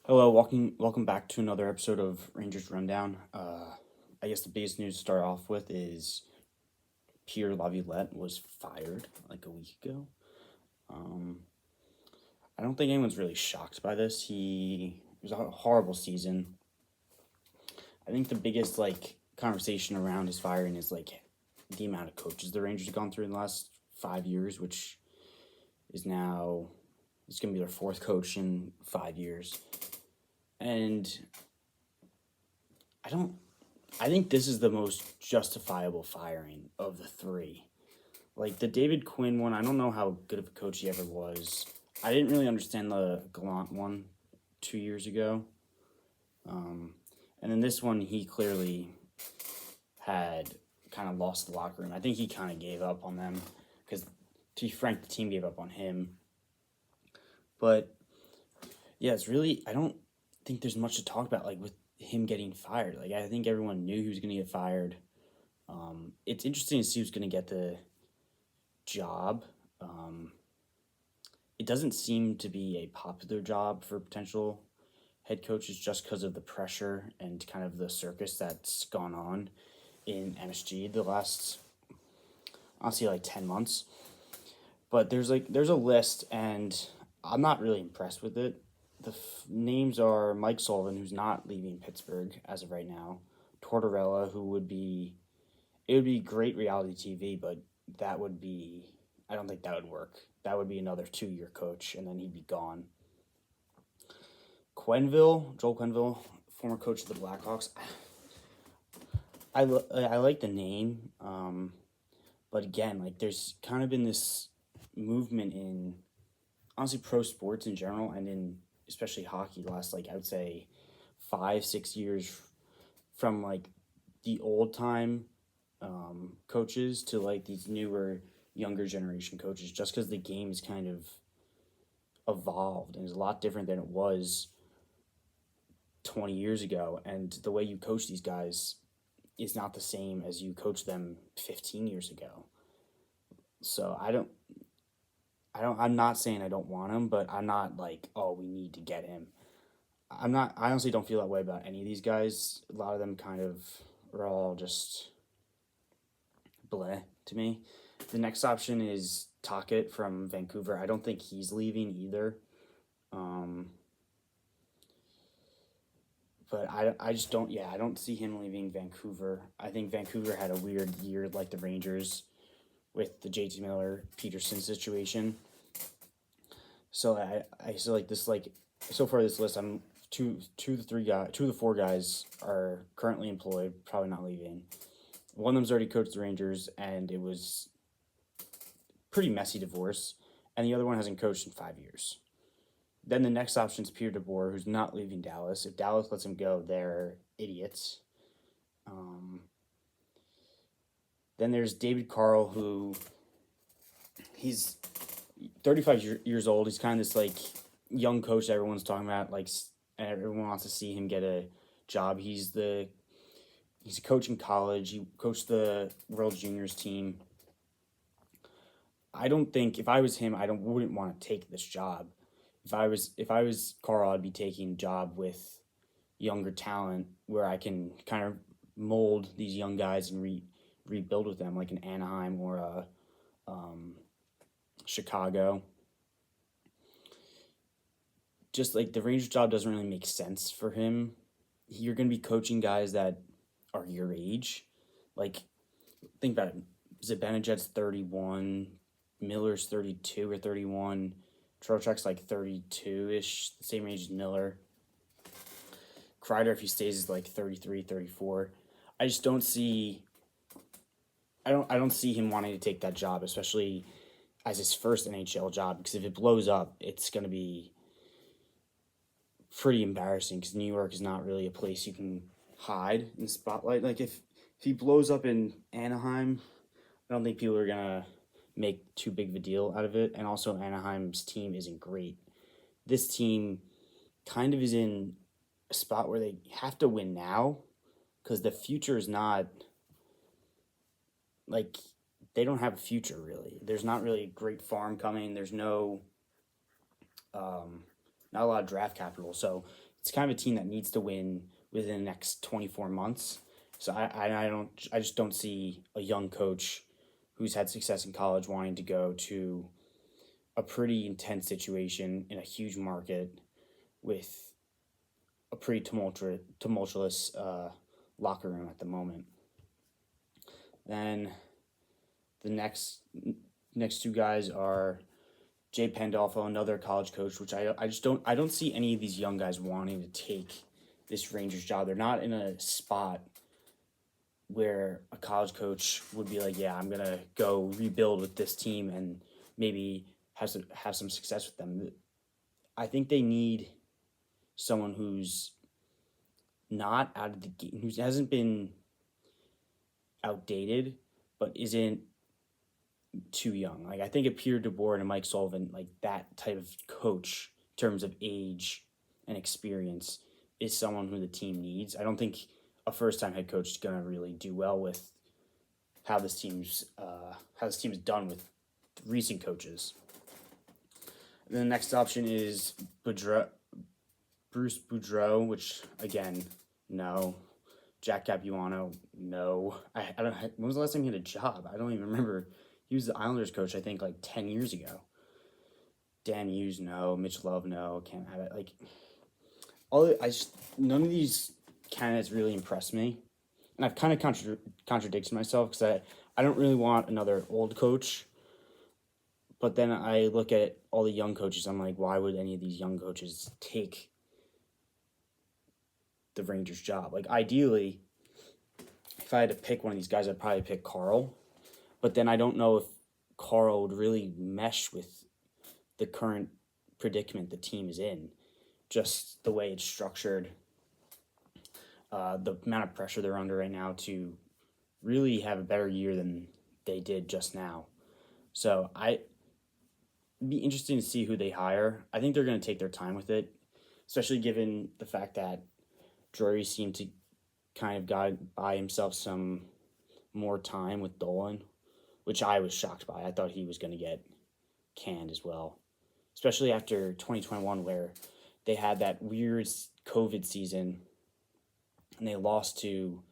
Hello, welcome back to another episode of Rangers Rundown. I guess the biggest news to start off with is Pierre Laviolette was fired like a week ago. Um, I don't think anyone's really shocked by this. It was a horrible season. I think the biggest conversation around his firing is the amount of coaches the Rangers have gone through in the last 5 years, which is now it's going to be their fourth coach in 5 years, and I don't I think this is the most justifiable firing of the three. Like the David Quinn one, I don't know how good of a coach he ever was. I didn't really understand the Gallant one 2 years ago. And then this one, he clearly had kind of lost the locker room. I think he kind of gave up on them because, to be frank, the team gave up on him. But yeah, I don't think there's much to talk about with him getting fired. I think everyone knew he was going to get fired. It's interesting to see who's going to get the job. It doesn't seem to be a popular job for potential head coaches just because of the pressure and kind of the circus that's gone on in MSG the last, honestly, 10 months. But there's a list, and I'm not really impressed with it. The names are Mike Sullivan, who's not leaving Pittsburgh as of right now. Tortorella, it would be great reality TV, but I don't think that would work. That would be another 2-year coach, and then he'd be gone. Joel Quenneville, former coach of the Blackhawks. I like the name, but again, there's kind of been this movement in, honestly, pro sports in general, and in especially hockey the last, I would say 5-6 years, from the old time coaches to these newer, younger generation coaches, just because the game is kind of evolved and is a lot different than it was 20 years ago. And the way you coach these guys is not the same as you coach them 15 years ago. So I'm not saying I don't want him, but I'm not oh, we need to get him. I honestly don't feel that way about any of these guys. A lot of them kind of are all just bleh to me. The next option is Tocchet from Vancouver. I don't think he's leaving either. But I just don't, I don't see him leaving Vancouver. I think Vancouver had a weird year like the Rangers with the JT Miller Peterson situation. So I feel so far this list, I'm two of the four guys are currently employed, probably not leaving. One of them's already coached the Rangers, and it was pretty messy divorce, and the other one hasn't coached in 5 years. Then the next option is Pierre DeBoer, who's not leaving Dallas. If Dallas lets him go, they're idiots. Then there's David Carl, who he's 35 years old. He's kind of this young coach that everyone's talking about, and everyone wants to see him get a job. He's a coach in college. He coached the World Juniors team. I don't think, if I was him, wouldn't want to take this job. If I was Carl, I'd be taking a job with younger talent where I can kind of mold these young guys and rebuild with them, like in Anaheim or Chicago. Just the Rangers job doesn't really make sense for him. You're going to be coaching guys that are your age. Think about it. Zibanejad's 31, Miller's 32 or 31, Trocheck's 32-ish, the same age as Miller. Kreider, if he stays, is 33, 34. I just don't see. I don't see him wanting to take that job, especially as his first NHL job, because if it blows up, it's going to be pretty embarrassing, because New York is not really a place you can hide in the spotlight. If he blows up in Anaheim, I don't think people are going to make too big of a deal out of it. And also, Anaheim's team isn't great. This team kind of is in a spot where they have to win now, because the future is not they don't have a future, really. There's not really a great farm coming. There's no not a lot of draft capital. So it's kind of a team that needs to win within the next 24 months. So I just don't see a young coach who's had success in college wanting to go to a pretty intense situation in a huge market with a pretty tumultuous locker room at the moment. Then the next two guys are Jay Pandolfo, another college coach, which I don't see any of these young guys wanting to take this Rangers job. They're not in a spot where a college coach would be like, yeah, I'm gonna go rebuild with this team and maybe have some success with them. I think they need someone who's not out of the game, who hasn't been outdated, but isn't too young. Like I think a Peter DeBoer and a Mike Sullivan, like that type of coach in terms of age and experience, is someone who the team needs. I don't think a first-time head coach is gonna really do well with how this team's done with recent coaches. And then the next option is Bruce Boudreau, which again, no. Jack Capuano, no. I don't. When was the last time he had a job? I don't even remember. He was the Islanders coach, I think, like 10 years ago. Dan Hughes, no. Mitch Love, no. Can't have it. Like none of these candidates really impress me, and I've kind of contradicted myself because I don't really want another old coach. But then I look at all the young coaches. I'm like, why would any of these young coaches take the Rangers job? Like ideally, if I had to pick one of these guys, I'd probably pick Carl. But then I don't know if Carl would really mesh with the current predicament the team is in. Just the way it's structured, the amount of pressure they're under right now to really have a better year than they did just now. So it'd be interesting to see who they hire. I think they're going to take their time with it, especially given the fact that Drury seemed to kind of buy himself some more time with Dolan, which I was shocked by. I thought he was going to get canned as well, especially after 2021 where they had that weird COVID season and they lost to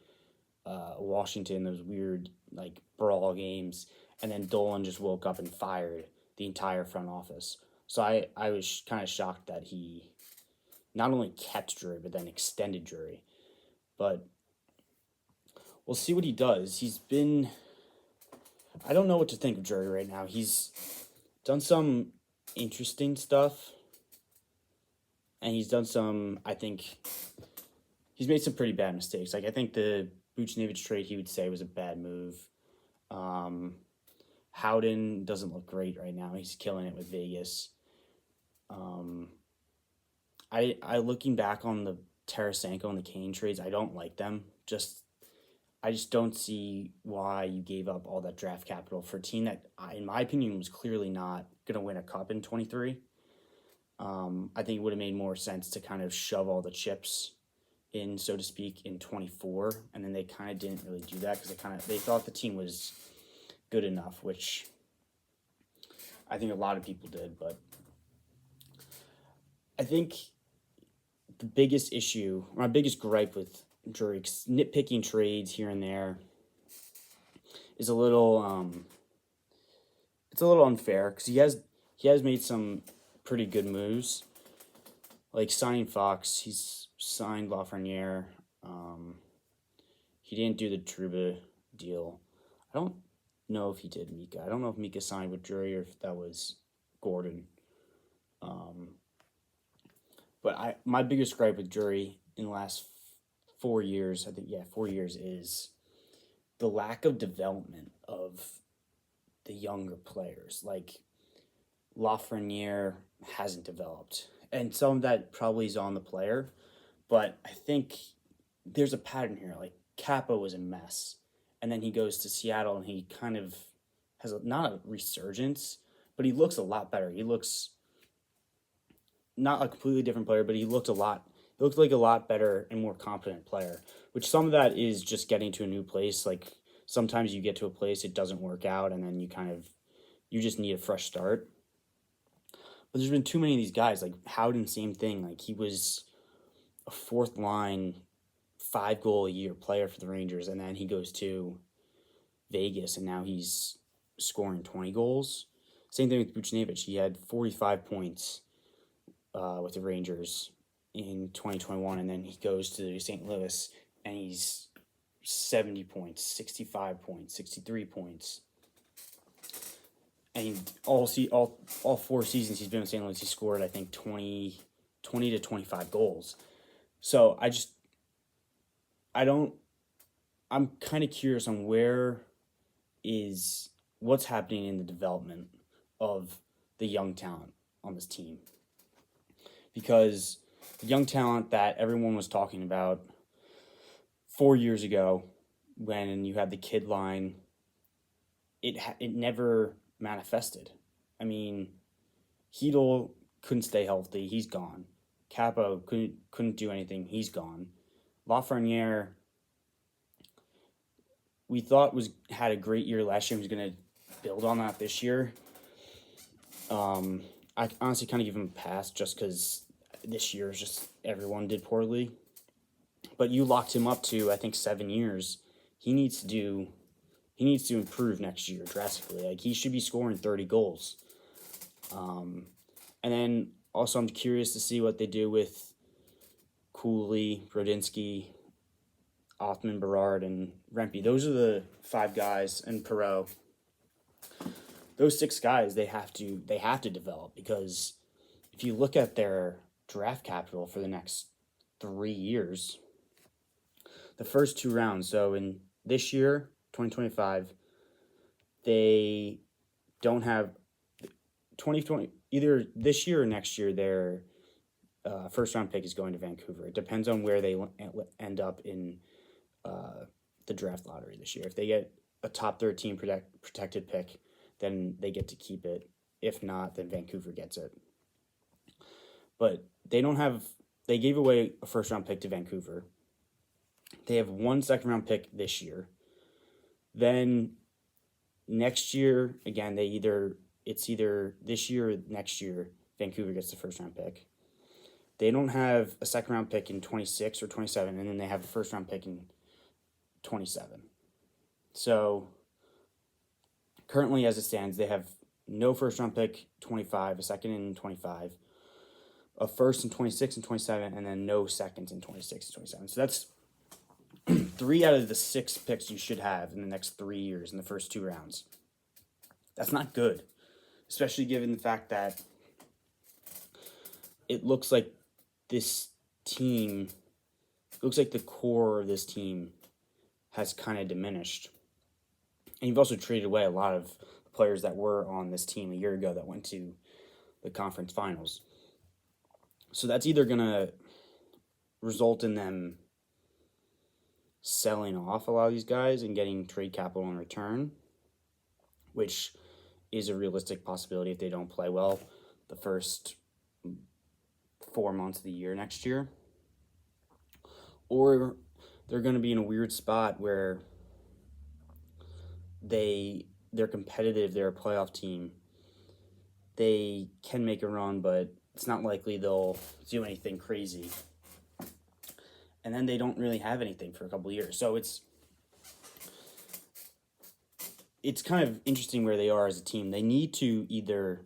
Washington, those weird like brawl games, and then Dolan just woke up and fired the entire front office. So I was kind of shocked that he not only kept Drury, but then extended Drury. But we'll see what he does. I don't know what to think of Drury right now. He's done some interesting stuff, and he's done some, I think, he's made some pretty bad mistakes. Like, I think the Buchnevich trade, he would say, was a bad move. Howden doesn't look great right now. He's killing it with Vegas. I looking back on the Tarasenko and the Kane trades, I don't like them. I just don't see why you gave up all that draft capital for a team that, in my opinion, was clearly not going to win a cup in 23. I think it would have made more sense to kind of shove all the chips in, so to speak, in 24, and then they kind of didn't really do that because they thought the team was good enough, which I think a lot of people did. But I think the biggest issue, my biggest gripe with Drury, nitpicking trades here and there, is a little it's a little unfair because he has made some pretty good moves, like signing Fox. He's signed Lafreniere. He didn't do the Trouba deal. I don't know if he did Mika. I don't know if Mika signed with Drury or if that was Gordon. But my biggest gripe with Drury in the last 4 years, 4 years, is the lack of development of the younger players. Like, Lafreniere hasn't developed. And some of that probably is on the player. But I think there's a pattern here. Like, Capo was a mess. And then he goes to Seattle and he kind of has not a resurgence, but he looks a lot better. He looks not a completely different player, but he looked like a lot better and more competent player, which some of that is just getting to a new place. Like, sometimes you get to a place, it doesn't work out, and then you just need a fresh start. But there's been too many of these guys. Like Howden, same thing. Like he was a fourth line, 5 goal a year player for the Rangers, and then he goes to Vegas, and now he's scoring 20 goals. Same thing with Buchnevich. He had 45 points with the Rangers in 2021, and then he goes to St. Louis, and he's 70 points, 65 points, 63 points. And all 4 seasons he's been in St. Louis, he scored, I think, 20 to 25 goals. So I'm kind of curious on what's happening in the development of the young talent on this team. Because the young talent that everyone was talking about 4 years ago when you had the kid line, it never manifested. I mean, Hedel couldn't stay healthy, he's gone. Capo couldn't do anything, he's gone. Lafreniere, we thought had a great year last year. He was going to build on that this year. I honestly kind of give him a pass just because this year is just everyone did poorly. But you locked him up to, I think, 7 years. He needs to improve next year drastically. Like he should be scoring 30 goals. And then also I'm curious to see what they do with Cooley, Brodinski, Othman, Berard, and Rempe. Those are the 5 guys, and Perreault. Those 6 guys they have to develop, because if you look at their draft capital for the next 3 years, the first 2 rounds, so in this year, 2025, they don't have 2020, either this year or next year, their first round pick is going to Vancouver. It depends on where they end up in the draft lottery this year. If they get a top 13 protected pick, then they get to keep it. If not, then Vancouver gets it. But they gave away a first round pick to Vancouver. They have 1 second round pick this year. Then next year, again, it's either this year or next year, Vancouver gets the first round pick. They don't have a second round pick in 26 or 27, and then they have a first round pick in 27. So currently, as it stands, they have no first round pick 25, a second in 25, a first in 26 and 27, and then no seconds in 26 and 27. So that's 3 out of the 6 picks you should have in the next 3 years in the first 2 rounds. That's not good, especially given the fact that it looks like the core of this team has kind of diminished. And you've also traded away a lot of players that were on this team a year ago that went to the conference finals. So that's either going to result in them selling off a lot of these guys and getting trade capital in return, which is a realistic possibility if they don't play well the first 4 months of the year next year. Or they're going to be in a weird spot where they're competitive, they're a playoff team. They can make a run, but it's not likely they'll do anything crazy. And then they don't really have anything for a couple of years. So it's kind of interesting where they are as a team. They need to either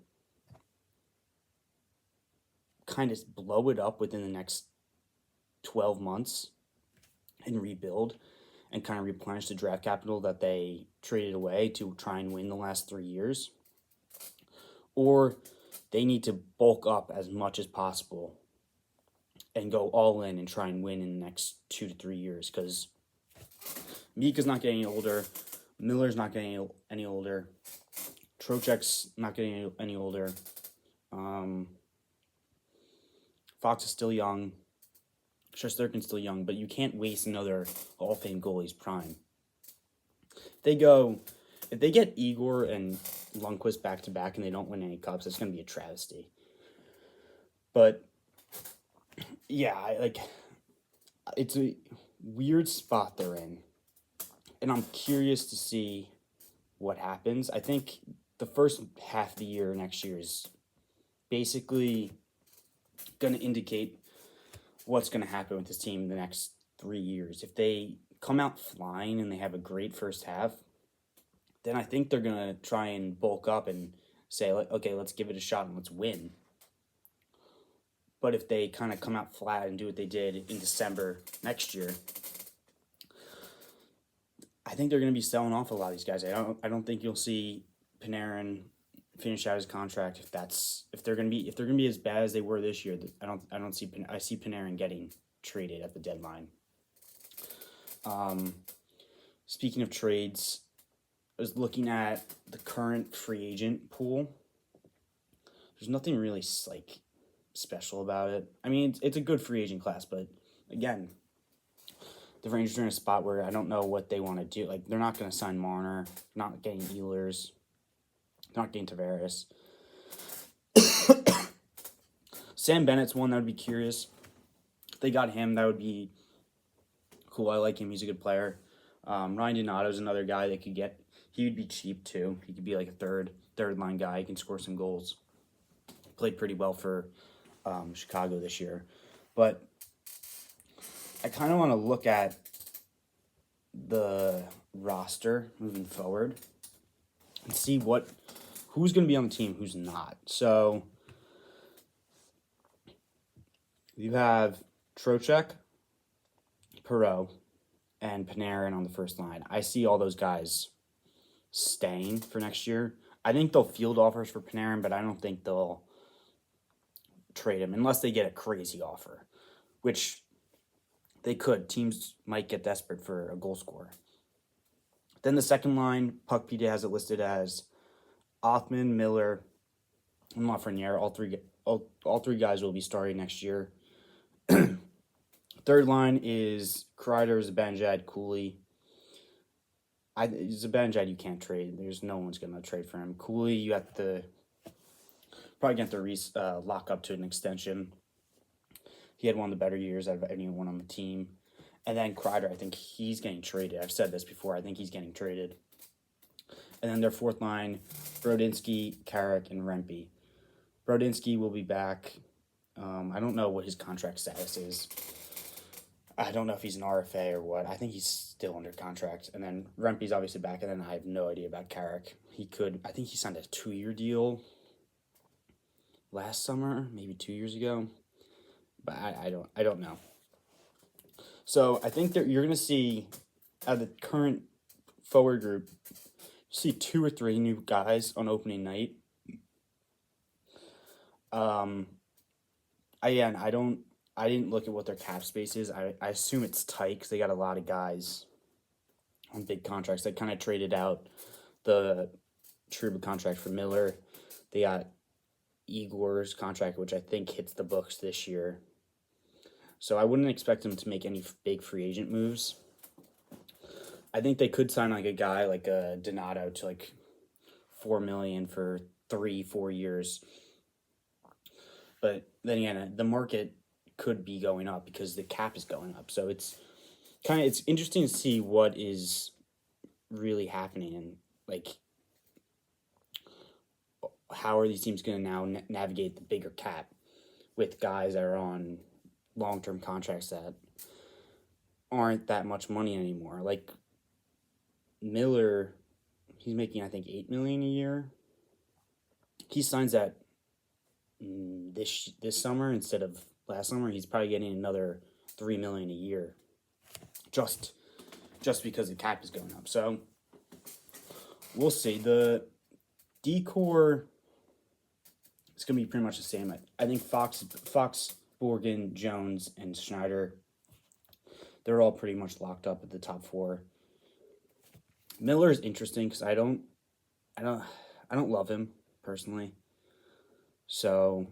kind of blow it up within the next 12 months and rebuild and kind of replenish the draft capital that they traded away to try and win the last 3 years. Or they need to bulk up as much as possible and go all in and try and win in the next 2 to 3 years, because Mika's not getting any older, Miller's not getting any older, Trocheck's not getting any older, Fox is still young, Shesterkin's still young, but you can't waste another Hall of Fame goalie's prime. If they get Igor and Lundqvist back to back and they don't win any cups, it's going to be a travesty. But yeah, it's a weird spot they're in, and I'm curious to see what happens. I think the first half of the year next year is basically going to indicate what's going to happen with this team in the next 3 years. If they come out flying and they have a great first half, then I think they're going to try and bulk up and say, okay, let's give it a shot and let's win. But if they kind of come out flat and do what they did in December next year, I think they're going to be selling off a lot of these guys. I don't think you'll see Panarin finish out his contract if they're going to be as bad as they were this year. I see Panarin getting traded at the deadline. Speaking of trades, I was looking at the current free agent pool. There's nothing really like special about it. I mean, it's a good free agent class, but again, the Rangers are in a spot where I don't know what they want to do. Like, they're not going to sign Marner, not getting Ehlers, not getting Tavares. Sam Bennett's one that would be curious. If they got him, that would be cool. I like him. He's a good player. Ryan Donato's another guy they could get. He would be cheap, too. He could be like a third line guy. He can score some goals. Played pretty well for Chicago this year. But I kind of want to look at the roster moving forward and see who's going to be on the team, who's not. So you have Trocheck, Perreault, and Panarin on the first line. I see all those guys staying for next year. I think they'll field offers for Panarin, but I don't think they'll trade him unless they get a crazy offer, which they could. Teams might get desperate for a goal scorer. Then the second line, Puckpedia has it listed as Othman, Miller, and Lafreniere. All three guys will be starting next year. Third line is Kreider, Zibanejad, Cooley. Zibanejad you can't trade. There's no one's going to trade for him. Cooley, you have to probably get to lock up to an extension. He had one of the better years out of anyone on the team. And then Kreider, I think he's getting traded. I've said this before. I think he's getting traded. And then their fourth line, Brodinski, Carrick, and Rempe. Brodinski will be back. I don't know what his contract status is. I don't know if he's an RFA or what. I think he's still under contract. And then Rempe's obviously back. And then I have no idea about Carrick. I think he signed a 2-year deal last summer, maybe 2 years ago. But I don't know. So I think that you're going to see, out of the current forward group, see 2 or 3 new guys on opening night. I didn't look at what their cap space is. I assume it's tight because they got a lot of guys on big contracts. They kind of traded out the Trouba contract for Miller. They got Igor's contract, which I think hits the books this year. So I wouldn't expect them to make any big free agent moves. I think they could sign like a guy like a Donato to like $4 million for 3-4 years. But then again, the market could be going up because the cap is going up. So it's interesting to see what is really happening and like how are these teams going to now navigate the bigger cap with guys that are on long-term contracts that aren't that much money anymore. Like Miller, he's making I think $8 million a year. He signs that this summer instead of last summer. He's probably getting another $3 million a year, just because the cap is going up. So we'll see. The decor is going to be pretty much the same. I think Fox, Borgen, Jones, and Schneider, they're all pretty much locked up at the top 4. Miller is interesting because I don't love him personally. So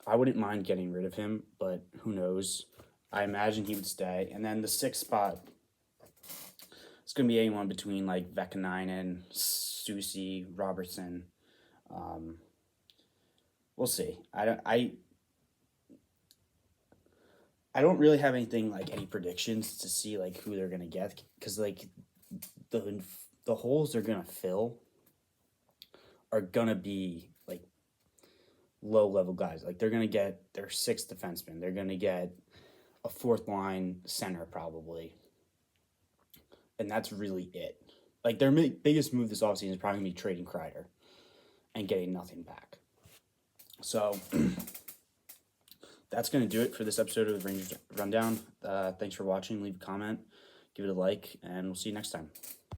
I wouldn't mind getting rid of him, but who knows? I imagine he would stay. And then the 6th spot, it's going to be anyone between like Vekanainen, Susie, Robertson. We'll see. I don't really have anything like any predictions to see like who they're going to get because like the holes they're going to fill are going to be like low-level guys. Like, they're going to get their sixth defenseman. They're going to get a fourth-line center, probably. And that's really it. Like, their biggest move this offseason is probably going to be trading Kreider and getting nothing back. So, that's going to do it for this episode of the Rangers Rundown. Thanks for watching. Leave a comment, give it a like, and we'll see you next time.